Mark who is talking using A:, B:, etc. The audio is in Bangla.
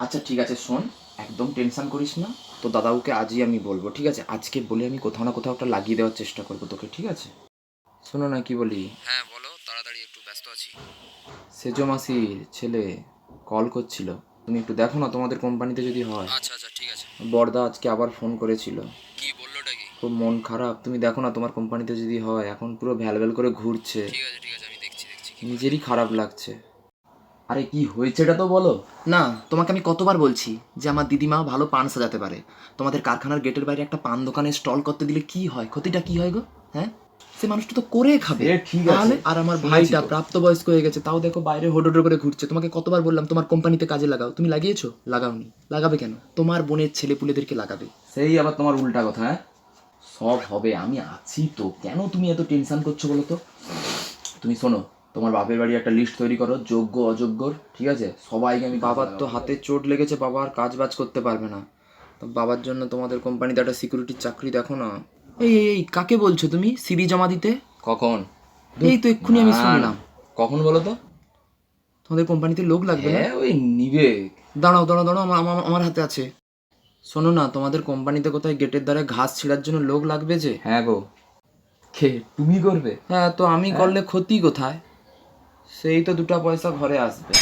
A: আচ্ছা ঠিক আছে, শোন, একদম টেনশন করিস না। তো দাদাবুকে আজই আমি বলবো, ঠিক আছে? আজকে বলে আমি কোথাও না কোথাও একটা লাগিয়ে দেওয়ার চেষ্টা করবো তোকে, ঠিক আছে? শোনো না, কি বলি?
B: হ্যাঁ বলো, তাড়াতাড়ি, একটু ব্যস্ত আছি।
A: সেজো মাসির ছেলে কল করছিল, তুমি একটু দেখো না তোমাদের কোম্পানিতে যদি হয়।
B: আচ্ছা আচ্ছা, ঠিক আছে।
A: বড়দা আজকে আবার ফোন করেছিল,
B: কি বললোটা কি?
A: খুব মন খারাপ। তুমি দেখো না তোমার কোম্পানিতে যদি হয়, এখন পুরো ভ্যালভ্যাল করে ঘুরছে,
B: ঠিক আছে ঠিক আছে, আমি দেখছি দেখছি কি করা
A: নিজেরই
B: যায়।
A: খারাপ লাগছে। আরে কি হয়েছে এটা তো বলো।
C: না, তোমাকে আমি কতবার বলছি যে আমার দিদিমা ভালো পান সাজাতে পারে। তোমাদের কারখানার গেটের বাইরে একটা পান দোকানে স্টল করতে দিলে কি হয়, ক্ষতিটা কি হয় গো? হ্যাঁ, সে মানুষটা তো করে খাবে।
A: সে ঠিক আছে,
C: তাহলে আর আমার
A: শুনেছি
C: ভাইটা
A: তো।
C: প্রাপ্তবয়স্ক হয়ে গেছে, তাও দেখো বাইরে হোডোডো করে ঘুরছে। তোমাকে কতবার বললাম তোমার কোম্পানিতে কাজে লাগাও, তুমি লাগিয়েছো? লাগাওনি। লাগাবে কেন? তোমার বোনের ছেলেপুলেদেরকে লাগাবে।
A: সেই আবার তোমার উল্টা কথা, হ্যাঁ? সব হবে, আমি আছি তো, কেন তুমি এত টেনশন করছো বলো তো? তুমি শোনো, তোমার বাপের বাড়ি একটা লিস্ট তৈরি করো, যোগ্য অযোগ্যর, ঠিক আছে? সবাইকে আমি বাবার তো হাতে চোট লেগেছে, বাবা আর কাজ বাজ করতে পারবে না। তো বাবার জন্য তোমাদের কোম্পানিতে একটা সিকিউরিটির চাকরি দেখো না।
C: এই কাকে বলছো তুমি সিভি জমা দিতে?
A: কখন?
C: এই তো এক্ষুনি আমি
A: না না,
C: শুনলাম।
A: কখন বলো তো?
C: তোমাদের কোম্পানিতে লোক লাগবে না?
A: হ্যাঁ, ওই নিবে।
C: দাঁড়াও দাঁড়াও দাঁড়াও, আমার হাতে আছে। শোনো না, তোমাদের কোম্পানিতে কোথায় গেটের ধারে ঘাস ছিঁড়ার জন্য লোক লাগবে যে।
A: হ্যাঁ গো। কে, তুমি করবে?
C: হ্যাঁ, তো আমি
A: হ্যাঁ?
C: করলে ক্ষতি কোথায়? সেই তো দুটো পয়সা ঘরে আসবে।